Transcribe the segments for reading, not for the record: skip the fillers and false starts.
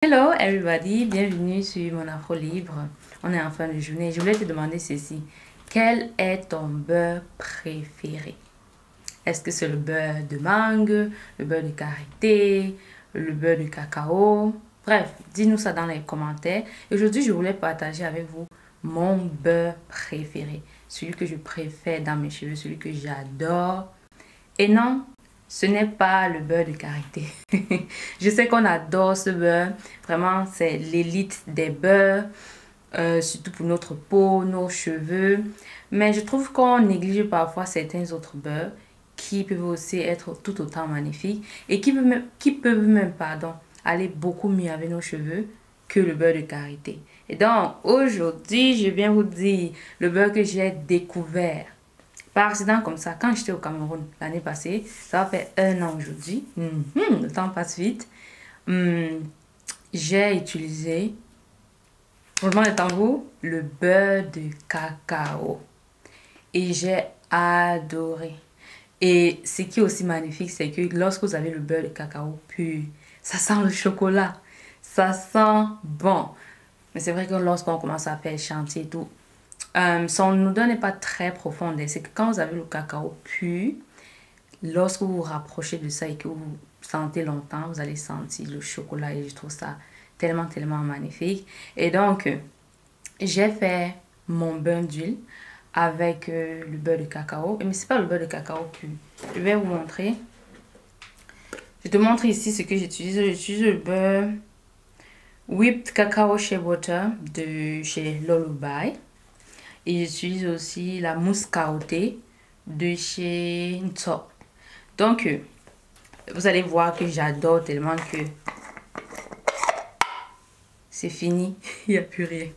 Hello everybody, bienvenue sur mon Afro Libre. On est en fin de journée. Je voulais te demander ceci. Quel est ton beurre préféré? Est-ce que c'est le beurre de mangue, le beurre de karité, le beurre de cacao? Bref, dis-nous ça dans les commentaires. Aujourd'hui, je voulais partager avec vous mon beurre préféré. Celui que je préfère dans mes cheveux, celui que j'adore. Et non, ce n'est pas le beurre de karité. Je sais qu'on adore ce beurre. Vraiment, c'est l'élite des beurres. Surtout pour notre peau, nos cheveux. Mais je trouve qu'on néglige parfois certains autres beurres qui peuvent aussi être tout autant magnifiques et qui peuvent même aller beaucoup mieux avec nos cheveux que le beurre de karité. Et donc, aujourd'hui, je viens vous dire le beurre que j'ai découvert par accident comme ça, quand j'étais au Cameroun l'année passée. Ça va faire 1 an aujourd'hui. Le temps passe vite. J'ai utilisé, roulement de tambour, le beurre de cacao. Et j'ai adoré. Et ce qui est aussi magnifique, c'est que lorsque vous avez le beurre de cacao pur, ça sent le chocolat. Ça sent bon. Mais c'est vrai que lorsqu'on commence à faire chantier et tout, son odeur n'est pas très profonde. C'est que quand vous avez le cacao pur, lorsque vous vous rapprochez de ça et que vous sentez longtemps, vous allez sentir le chocolat et je trouve ça tellement magnifique. Et donc, j'ai fait mon bain d'huile avec le beurre de cacao. Mais c'est pas le beurre de cacao pur. Je vais vous montrer. Je te montre ici ce que j'utilise. J'utilise le beurre Whipped Cacao Shea Butter de chez Lullaby. Et j'utilise aussi la mousse caotée de chez Nso. Donc, vous allez voir que j'adore tellement que c'est fini. Il n'y a plus rien.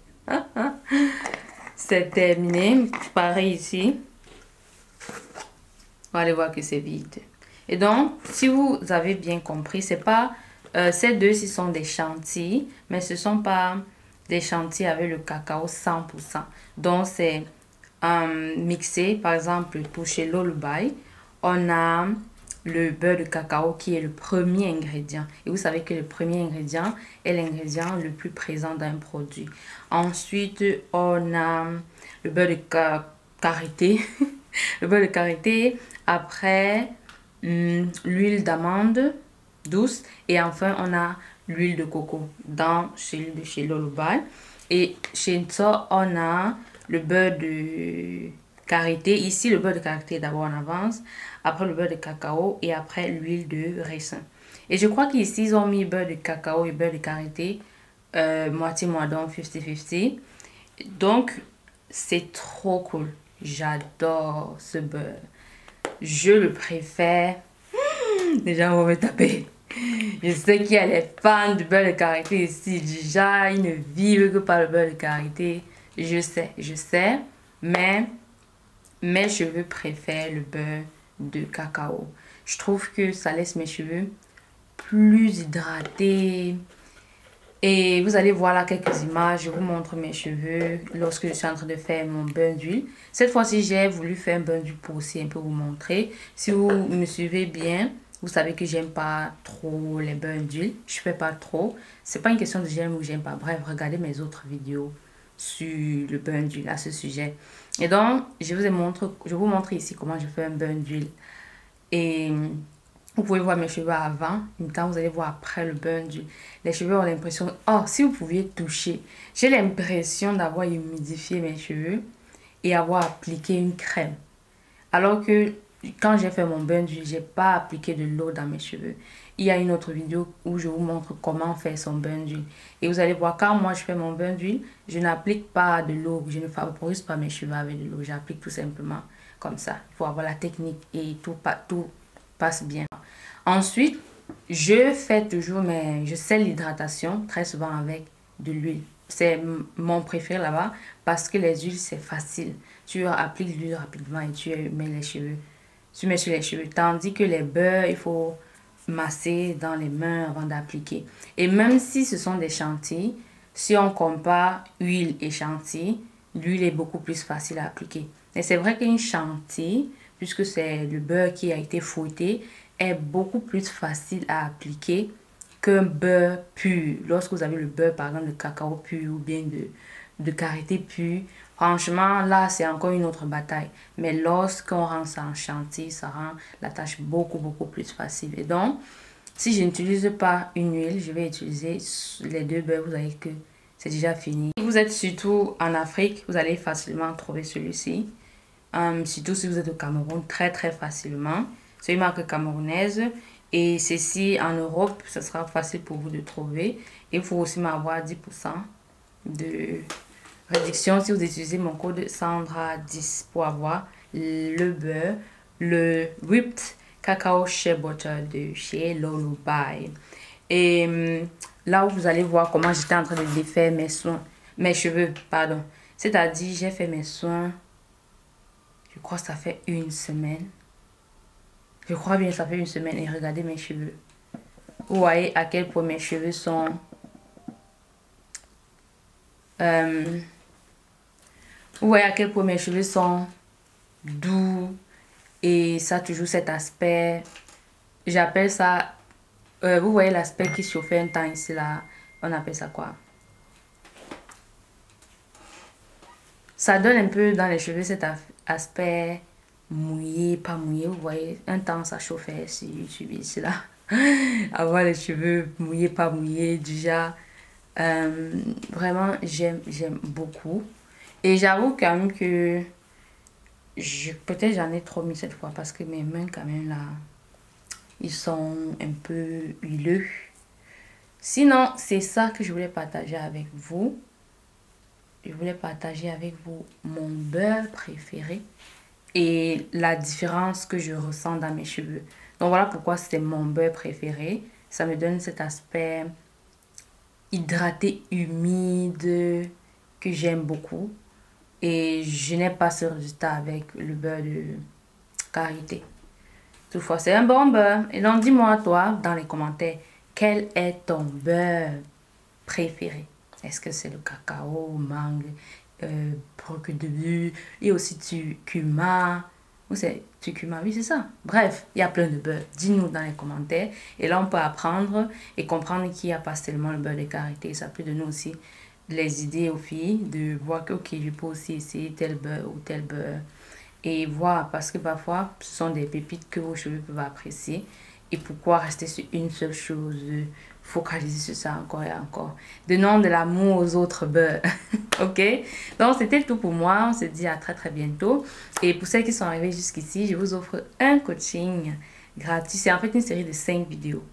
C'est terminé. Pareil ici. Vous allez voir que c'est vide. Et donc, si vous avez bien compris, c'est pas... ces deux-ci sont des chantilly, mais ce ne sont pas des chantilly avec le cacao 100%. Donc, c'est mixé. Par exemple, pour chez Lullaby, on a le beurre de cacao qui est le premier ingrédient. Et vous savez que le premier ingrédient est l'ingrédient le plus présent d'un produit. Ensuite, on a le beurre de karité. Le beurre de karité. Après, l'huile d'amande douce. Et enfin, on a l'huile de coco dans celui de chez Lullaby. Et chez Nso, on a le beurre de karité. Ici, le beurre de karité est d'abord en avance. Après, le beurre de cacao. Et après, l'huile de raisin. Et je crois qu'ici, ils ont mis beurre de cacao et beurre de karité. Moitié-moitié, donc 50-50. Donc, c'est trop cool. J'adore ce beurre. Je le préfère. Déjà, on va me taper. Je sais qu'il y a les fans du beurre de karité ici. Déjà, ils ne vivent que par le beurre de karité. Je sais. Mais mes cheveux préfèrent le beurre de cacao. Je trouve que ça laisse mes cheveux plus hydratés. Et vous allez voir là quelques images. Je vous montre mes cheveux lorsque je suis en train de faire mon bain d'huile. Cette fois-ci, j'ai voulu faire un bain d'huile pour aussi un peu vous montrer. Si vous me suivez bien, vous savez que j'aime pas trop les bains d'huile. Je fais pas trop. C'est pas une question de j'aime ou j'aime pas. Bref, regardez mes autres vidéos sur le bain d'huile à ce sujet. Et donc, je vous montre ici comment je fais un bain d'huile. Et vous pouvez voir mes cheveux avant. En même temps, vous allez voir après le bain d'huile. Les cheveux ont l'impression... Oh, si vous pouviez toucher. J'ai l'impression d'avoir humidifié mes cheveux et avoir appliqué une crème. Alors que quand j'ai fait mon bain d'huile, j'ai pas appliqué de l'eau dans mes cheveux. Il y a une autre vidéo où je vous montre comment faire son bain d'huile. Et vous allez voir, quand moi je fais mon bain d'huile, je n'applique pas de l'eau. Je ne vaporise pas mes cheveux avec de l'eau. J'applique tout simplement comme ça. Il faut avoir la technique et tout passe bien. Ensuite, je fais toujours je scelle l'hydratation très souvent avec de l'huile. C'est mon préféré là-bas parce que les huiles, c'est facile. Tu appliques l'huile rapidement et tu mets les cheveux. Tu mets sur les cheveux. Tandis que les beurres, il faut masser dans les mains avant d'appliquer. Et même si ce sont des chantilly, si on compare huile et chantilly, l'huile est beaucoup plus facile à appliquer. Et c'est vrai qu'une chantilly, puisque c'est le beurre qui a été fouetté, est beaucoup plus facile à appliquer qu'un beurre pur. Lorsque vous avez le beurre, par exemple, de cacao pur ou bien de karité pur, franchement, là, c'est encore une autre bataille. Mais lorsqu'on rend ça en chantilly, ça rend la tâche beaucoup, beaucoup plus facile. Et donc, si je n'utilise pas une huile, je vais utiliser les deux beurres. Vous voyez que c'est déjà fini. Si vous êtes surtout en Afrique, vous allez facilement trouver celui-ci. Surtout si vous êtes au Cameroun, très très facilement. C'est une marque camerounaise. Et ceci en Europe, ce sera facile pour vous de trouver. Et il faut aussi m'avoir 10% de réduction si vous utilisez mon code Sandra10 pour avoir le beurre, le whipped cacao shea butter de chez Lullaby. Et là où vous allez voir comment j'étais en train de défaire mes cheveux, pardon. C'est-à-dire, j'ai fait mes soins, je crois que ça fait une semaine. Je crois bien que ça fait une semaine et regardez mes cheveux. Vous voyez à quel point mes cheveux sont... vous voyez à quel point mes cheveux sont doux. Et ça a toujours cet aspect... J'appelle ça... vous voyez l'aspect qui chauffait un temps ici là. On appelle ça quoi? Ça donne un peu dans les cheveux cet aspect... mouillé, pas mouillé, vous voyez, un temps ça chauffait sur YouTube ici là, avoir les cheveux mouillés, pas mouillés, déjà, vraiment j'aime beaucoup, et j'avoue quand même que peut-être j'en ai trop mis cette fois, parce que mes mains quand même là, ils sont un peu huileux. Sinon, c'est ça que je voulais partager avec vous. Je voulais partager avec vous mon beurre préféré et la différence que je ressens dans mes cheveux. Donc voilà pourquoi c'est mon beurre préféré. Ça me donne cet aspect hydraté, humide, que j'aime beaucoup. Et je n'ai pas ce résultat avec le beurre de karité. Toutefois, c'est un bon beurre. Et donc dis-moi toi dans les commentaires, quel est ton beurre préféré? Est-ce que c'est le cacao, mangue, broc de bœuf, et aussi curcuma, ou c'est curcuma, oui c'est ça. Bref, il y a plein de beurre. Dis-nous dans les commentaires et là on peut apprendre et comprendre qu'il n'y a pas seulement le beurre de karité. Ça peut donner aussi les idées aux filles de voir que ok, je peux aussi essayer tel beurre ou tel beurre et voir, parce que parfois ce sont des pépites que vos cheveux peuvent apprécier. Et pourquoi rester sur une seule chose, focaliser sur ça encore et encore. Donnons de l'amour aux autres beurres. Ok? Donc, c'était tout pour moi. On se dit à très très bientôt. Et pour celles qui sont arrivées jusqu'ici, je vous offre un coaching gratuit. C'est en fait une série de 5 vidéos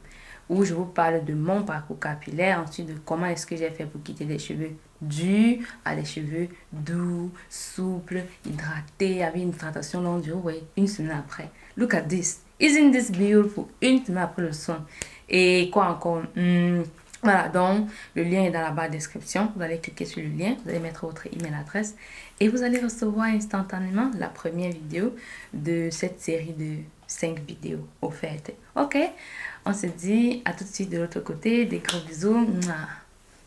où je vous parle de mon parcours capillaire, ensuite de comment est-ce que j'ai fait pour quitter des cheveux durs à des cheveux doux, souples, hydratés, avec une hydratation longue durée, ouais, une semaine après. Look at this. Isn't this beautiful? Une semaine après le soin. Et quoi encore? Voilà, donc le lien est dans la barre de description. Vous allez cliquer sur le lien, vous allez mettre votre email adresse et vous allez recevoir instantanément la première vidéo de cette série de 5 vidéos offertes. Ok, on se dit à tout de suite de l'autre côté. Des gros bisous.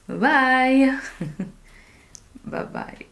Bye bye. Bye bye.